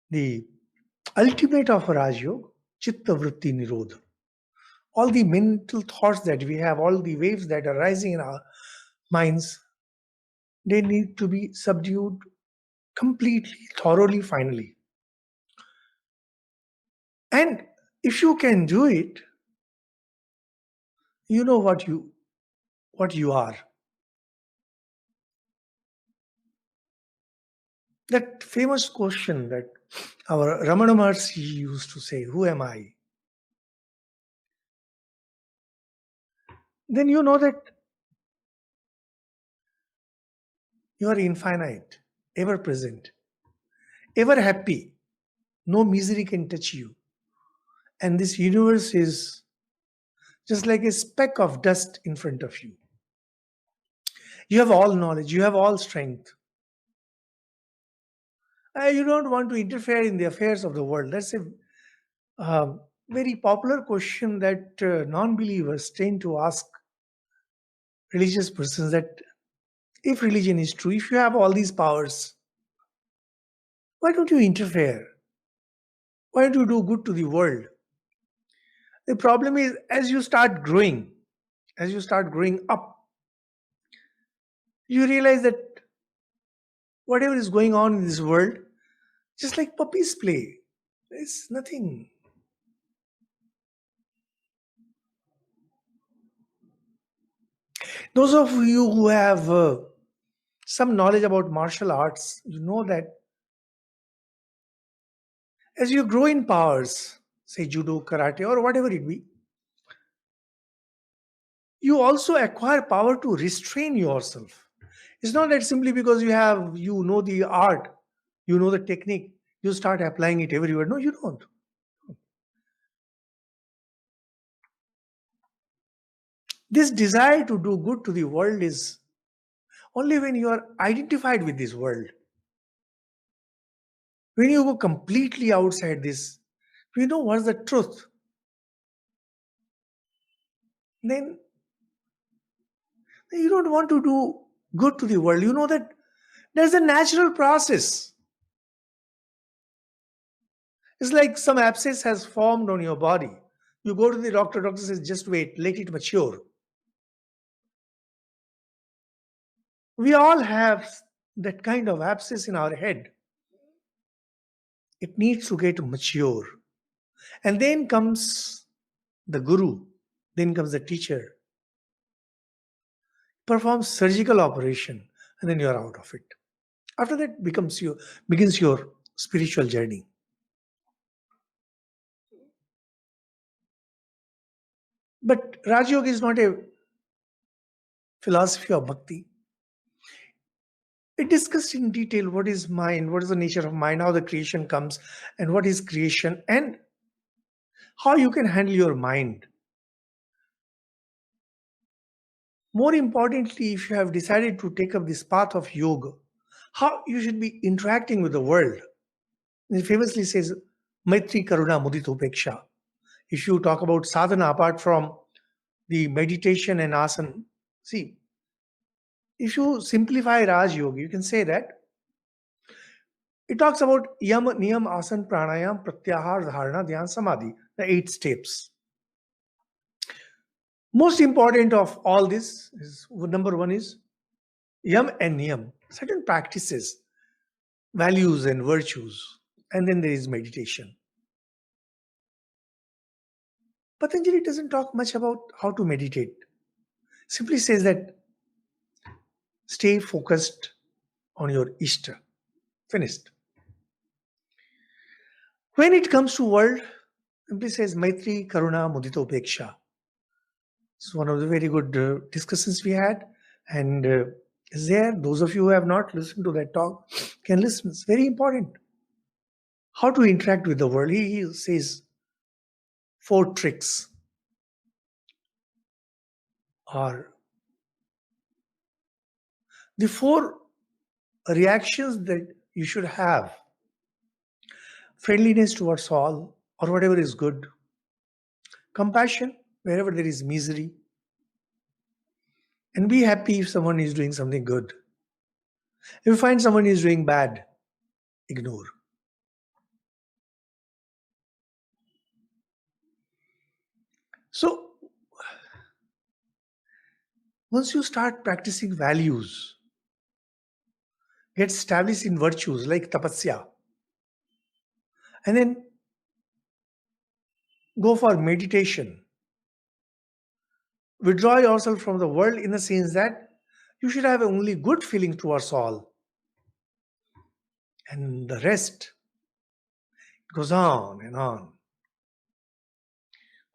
The ultimate of Rajyoga, Chitta Vritti Nirodha. All the mental thoughts that we have, all the waves that are rising in our minds, they need to be subdued completely, thoroughly, finally. And if you can do it, you know what you are. That famous question that our Ramana Maharshi used to say, "Who am I?" Then you know that you are infinite, ever present, ever happy. No misery can touch you. And this universe is just like a speck of dust in front of you. You have all knowledge, you have all strength. You don't want to interfere in the affairs of the world. That's a very popular question that non believers tend to ask religious persons, that if religion is true, if you have all these powers, why don't you interfere? Why don't you do good to the world? The problem is, as you start growing up, you realize that whatever is going on in this world, just like puppies play, it's nothing. Those of you who have some knowledge about martial arts, you know that as you grow in powers, say judo, karate, or whatever it be, you also acquire power to restrain yourself. It's not that simply because you know the art, you know the technique, you start applying it everywhere. No, you don't. This desire to do good to the world is only when you are identified with this world. When you go completely outside this, we know what's the truth. Then you don't want to do good to the world. You know that there's a natural process. It's like some abscess has formed on your body. You go to the doctor says, just wait, let it mature. We all have that kind of abscess in our head. It needs to get mature. And then comes the guru, then comes the teacher, performs surgical operation, and then you are out of it. After that begins your spiritual journey. But Raj Yoga is not a philosophy of bhakti. It discussed in detail what is mind, what is the nature of mind, how the creation comes, and what is creation, and how you can handle your mind. More importantly, if you have decided to take up this path of yoga, how you should be interacting with the world. It famously says, Maitri Karuna Mudita Upeksha. If you talk about sadhana apart from the meditation and asana, see, if you simplify Raj Yoga, you can say that it talks about yam, niyam, asan, pranayam, pratyahar, dharana, dhyan, samadhi, the 8 steps. Most important of all this is number 1 is yam and niyam, certain practices, values and virtues, and then there is meditation. Patanjali doesn't talk much about how to meditate. Simply says that stay focused on your Ishta. Finished. When it comes to world, simply says Maitri, Karuna, Mudita, Upeksha. It's one of the very good discussions we had. And is there, those of you who have not listened to that talk can listen. It's very important. How to interact with the world. He says 4 tricks are the 4 reactions that you should have. Friendliness towards all, or whatever is good. Compassion wherever there is misery. And be happy if someone is doing something good. If you find someone is doing bad, ignore. So once you start practicing values, get established in virtues like tapasya, and then go for meditation, withdraw yourself from the world in the sense that you should have only good feeling towards all, and the rest goes on and on.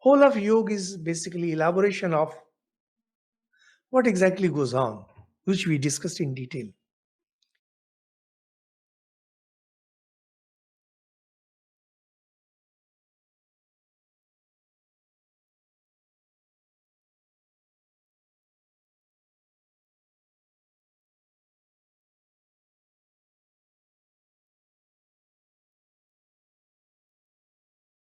Whole of yoga is basically elaboration of what exactly goes on, which we discussed in detail.